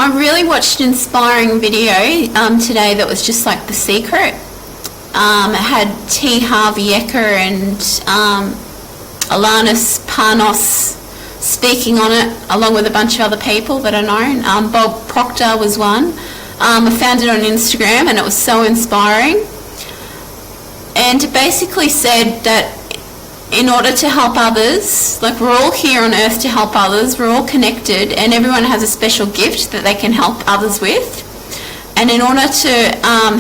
I really watched an inspiring video today that was just like The Secret. It had T. Harvey Eker and Alanis Panos speaking on it, along with a bunch of other people that are known. Bob Proctor was one. I found it on Instagram and it was so inspiring. And it basically said that in order to help others, like we're all here on earth to help others, we're all connected and everyone has a special gift that they can help others with. And in order to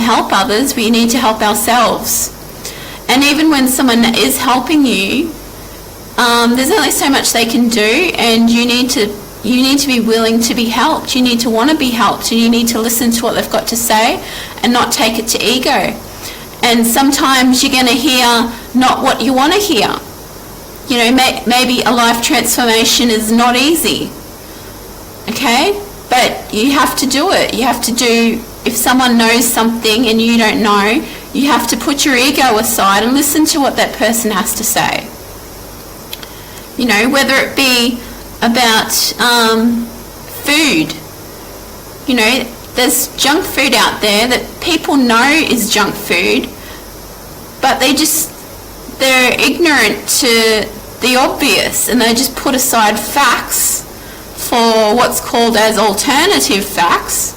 help others, we need to help ourselves. And even when someone is helping you, there's only so much they can do, and you need to be willing to be helped. You need to want to be helped, and you need to listen to what they've got to say and not take it to ego. And sometimes you're going to hear not what you want to hear. You know, maybe a life transformation is not easy, okay? But you have to do it. You have to do, if someone knows something and you don't know, you have to put your ego aside and listen to what that person has to say. You know, whether it be about food. You know, there's junk food out there that people know is junk food, but they're ignorant to the obvious, and they just put aside facts for what's called as alternative facts,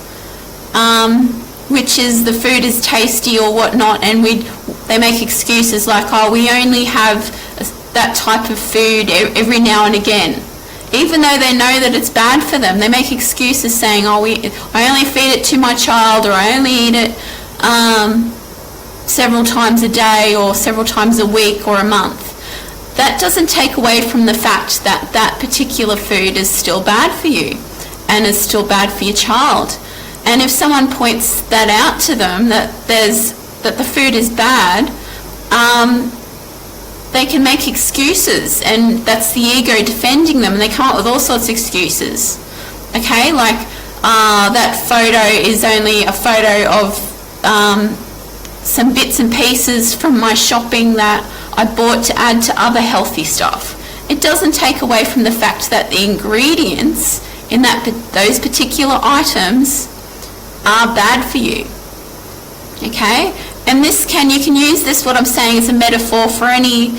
which is the food is tasty or whatnot, and they make excuses like, oh, we only have that type of food every now and again. Even though they know that it's bad for them, they make excuses saying, oh, I only feed it to my child, or I only eat it several times a day or several times a week or a month. That doesn't take away from the fact that that particular food is still bad for you and is still bad for your child. And if someone points that out to them, that the food is bad, they can make excuses, and that's the ego defending them, and they come up with all sorts of excuses. Okay, like that photo is only a photo of some bits and pieces from my shopping that I bought to add to other healthy stuff. It doesn't take away from the fact that the ingredients in those particular items are bad for you. Okay? And you can use this, what I'm saying, as a metaphor for any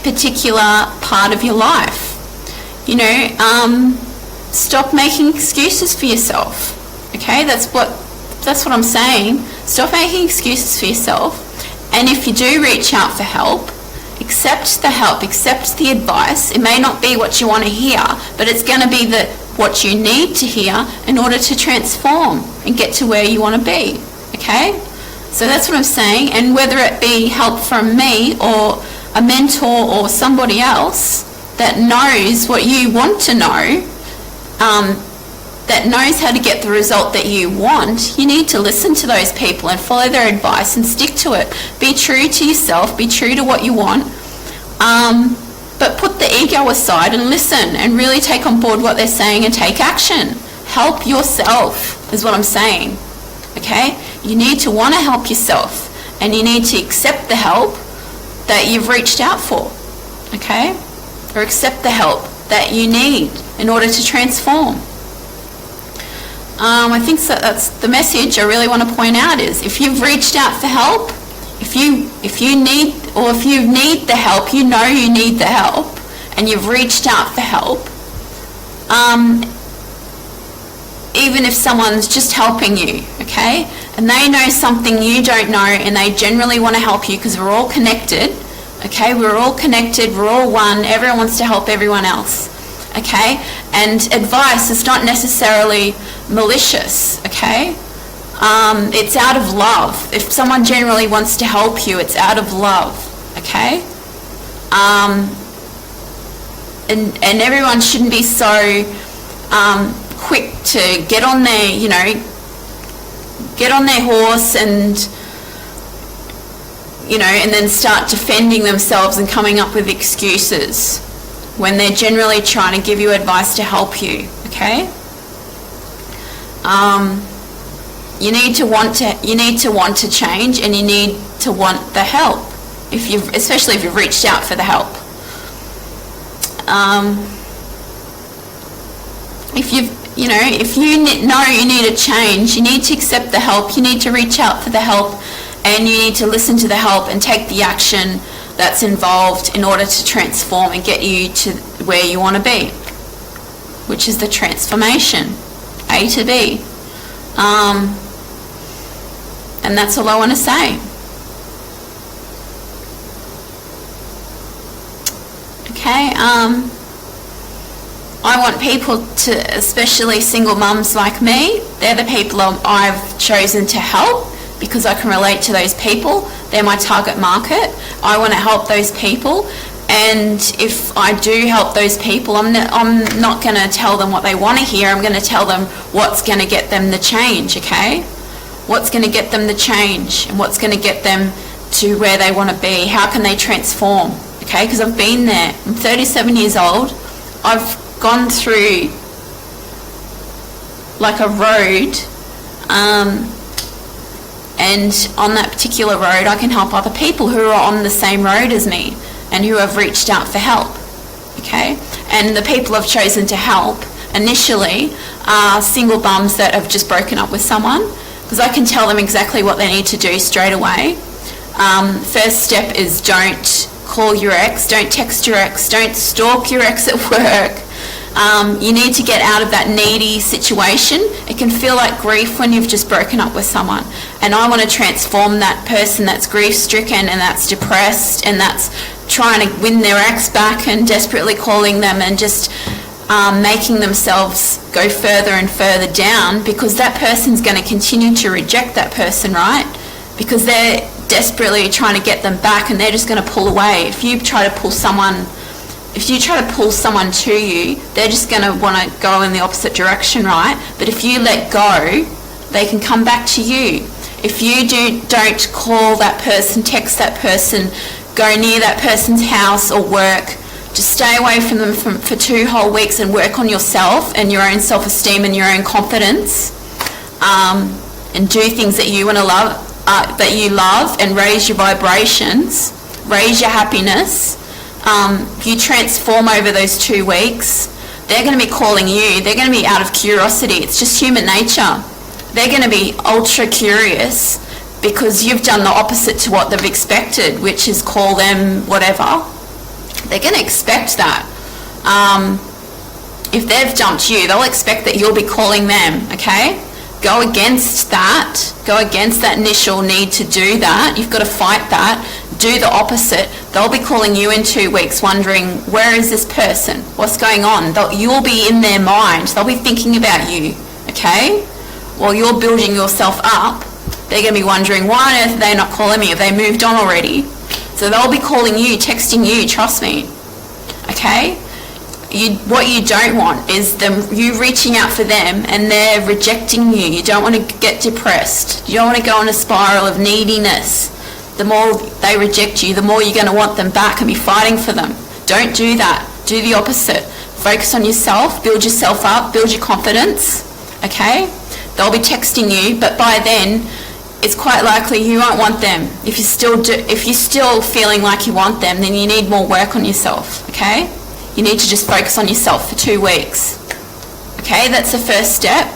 particular part of your life. You know, stop making excuses for yourself. Okay? That's what I'm saying. Stop making excuses for yourself. And if you do reach out for help, accept the help, accept the advice. It may not be what you want to hear, but it's going to be what you need to hear in order to transform and get to where you want to be. Okay? So that's what I'm saying. And whether it be help from me or a mentor or somebody else that knows what you want to know, that knows how to get the result that you want, you need to listen to those people and follow their advice and stick to it. Be true to yourself, be true to what you want, but put the ego aside and listen and really take on board what they're saying and take action. Help yourself is what I'm saying. Okay? You need to want to help yourself, and you need to accept the help that you've reached out for. Okay? Or accept the help that you need in order to transform. I think that's the message I really want to point out is, if you've reached out for help, if you need the help, you know you need the help, and you've reached out for help, even if someone's just helping you, okay, and they know something you don't know, and they generally want to help you because we're all connected, okay, we're all connected, we're all one, everyone wants to help everyone else. Okay, and advice is not necessarily malicious, okay? It's out of love. If someone generally wants to help you, it's out of love, okay? And everyone shouldn't be so quick to get on their horse and, you know, and then start defending themselves and coming up with excuses when they're generally trying to give you advice to help you, okay? You need to want to change, and you need to want the help, especially if you've reached out for the help. you know, if you know you need a change, you need to accept the help, you need to reach out for the help, and you need to listen to the help and take the action that's involved in order to transform and get you to where you want to be, which is the transformation, A to B. And that's all I want to say. Okay, I want people to, especially single mums like me, they're the people I've chosen to help because I can relate to those people. They're my target market. I want to help those people, and if I do help those people, I'm not going to tell them what they want to hear. I'm going to tell them what's going to get them the change, okay? What's going to get them the change, and what's going to get them to where they want to be. How can they transform, okay? Because I've been there. I'm 37 years old. I've gone through like a road, and on that particular road I can help other people who are on the same road as me and who have reached out for help, okay? And the people I've chosen to help initially are single bums that have just broken up with someone, because I can tell them exactly what they need to do straight away. First step is don't call your ex, don't text your ex, don't stalk your ex at work. You need to get out of that needy situation. It can feel like grief when you've just broken up with someone. And I want to transform that person that's grief-stricken and that's depressed and that's trying to win their ex back and desperately calling them and just making themselves go further and further down, because that person's going to continue to reject that person, right? Because they're desperately trying to get them back and they're just going to pull away. If you try to pull someone to you, they're just going to want to go in the opposite direction, right? But if you let go, they can come back to you. If you don't call that person, text that person, go near that person's house or work, just stay away from them for 2 whole weeks and work on yourself and your own self-esteem and your own confidence, and do things that you want to love, that you love, and raise your vibrations, raise your happiness. You transform over those 2 weeks, they're going to be calling you. They're going to be out of curiosity. It's just human nature. They're going to be ultra curious because you've done the opposite to what they've expected, which is call them whatever. They're going to expect that. If they've dumped you, they'll expect that you'll be calling them, okay? Go against that. Go against that initial need to do that. You've got to fight that. Do the opposite. They'll be calling you in 2 weeks wondering, where is this person? What's going on? You'll be in their mind. They'll be thinking about you, okay? While you're building yourself up, they're going to be wondering, why on earth are they not calling me? Have they moved on already? So they'll be calling you, texting you, trust me, okay? What you don't want is you reaching out for them and they're rejecting you. You don't want to get depressed. You don't want to go on a spiral of neediness. The more they reject you, the more you're going to want them back and be fighting for them. Don't do that. Do the opposite. Focus on yourself, build yourself up, build your confidence, okay? They'll be texting you, but by then, it's quite likely you won't want them. If you're still feeling like you want them, then you need more work on yourself, okay? You need to just focus on yourself for 2 weeks. Okay, that's the first step.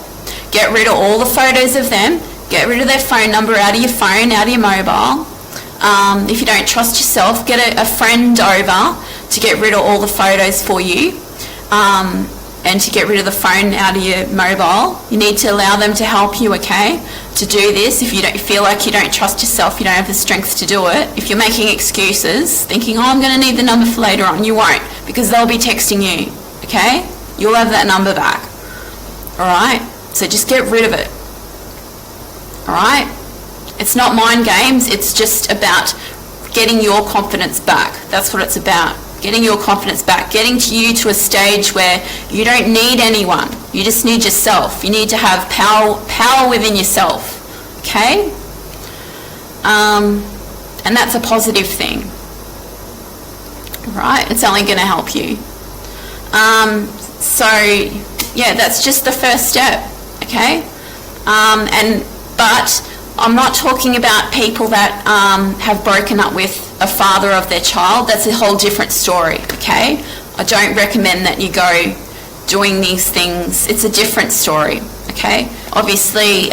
Get rid of all the photos of them. Get rid of their phone number out of your phone, out of your mobile. If you don't trust yourself, get a friend over to get rid of all the photos for you, and to get rid of the phone out of your mobile. You need to allow them to help you, okay, to do this. If you don't feel like you don't trust yourself, you don't have the strength to do it. If you're making excuses, thinking, oh, I'm going to need the number for later on, you won't, because they'll be texting you, okay? You'll have that number back, all right? So just get rid of it, all right? It's not mind games. It's just about getting your confidence back. That's what it's about. Getting your confidence back. Getting you to a stage where you don't need anyone. You just need yourself. You need to have power within yourself. Okay? And that's a positive thing. Right? It's only going to help you. So, yeah, that's just the first step. Okay? But I'm not talking about people that have broken up with a father of their child. That's a whole different story, okay? I don't recommend that you go doing these things, it's a different story, okay? Obviously,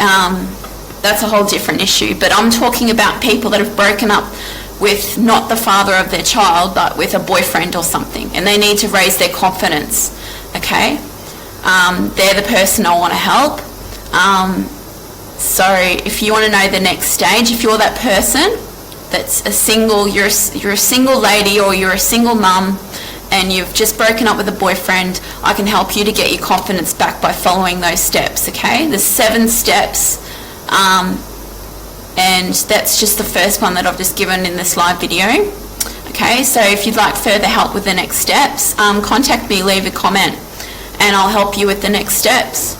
that's a whole different issue, but I'm talking about people that have broken up with not the father of their child, but with a boyfriend or something, and they need to raise their confidence, okay? They're the person I want to help. So if you want to know the next stage, if you're that person that's a single, you're a single lady, or you're a single mum, and you've just broken up with a boyfriend, I can help you to get your confidence back by following those steps, okay? There's 7 steps, and that's just the first one that I've just given in this live video. Okay, so if you'd like further help with the next steps, contact me, leave a comment, and I'll help you with the next steps.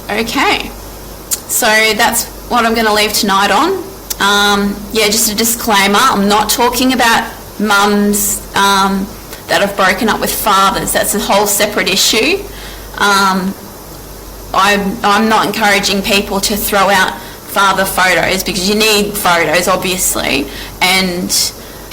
Okay, so that's what I'm going to leave tonight on. Yeah, just a disclaimer, I'm not talking about mums that have broken up with fathers. That's a whole separate issue. I'm not encouraging people to throw out father photos, because you need photos, obviously, and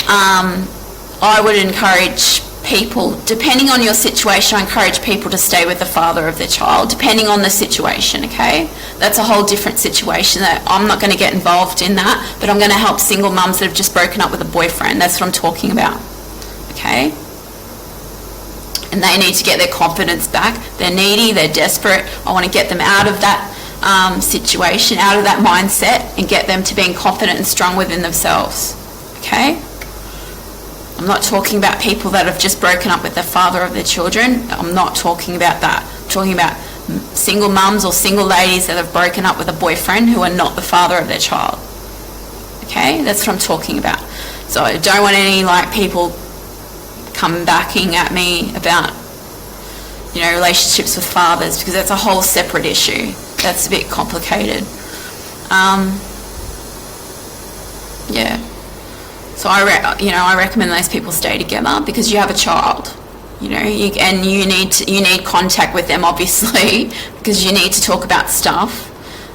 I would encourage people, depending on your situation, I encourage people to stay with the father of their child, depending on the situation, okay? That's a whole different situation that I'm not going to get involved in that, but I'm going to help single mums that have just broken up with a boyfriend. That's what I'm talking about, okay? And they need to get their confidence back. They're needy, they're desperate. I want to get them out of that situation, out of that mindset, and get them to being confident and strong within themselves, okay? I'm not talking about people that have just broken up with the father of their children. I'm not talking about that. I'm talking about single mums or single ladies that have broken up with a boyfriend who are not the father of their child, okay? That's what I'm talking about. So I don't want any people come backing at me about, relationships with fathers, because that's a whole separate issue. That's a bit complicated. Yeah. So I recommend those people stay together, because you have a child, and you need contact with them, obviously, because you need to talk about stuff.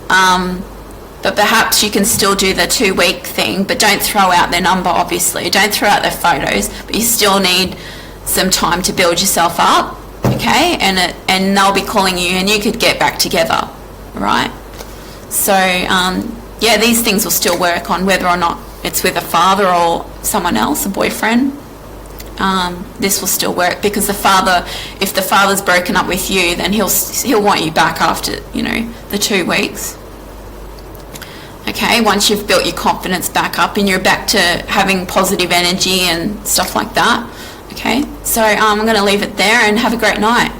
But perhaps you can still do the 2-week thing, but don't throw out their number, obviously. Don't throw out their photos, but you still need some time to build yourself up, okay? And they'll be calling you, and you could get back together, right? So, yeah, these things will still work on whether or not it's with a father or someone else, a boyfriend. This will still work, because if the father's broken up with you, then he'll want you back after, the 2 weeks. Okay, once you've built your confidence back up and you're back to having positive energy and stuff like that. Okay, so I'm going to leave it there, and have a great night.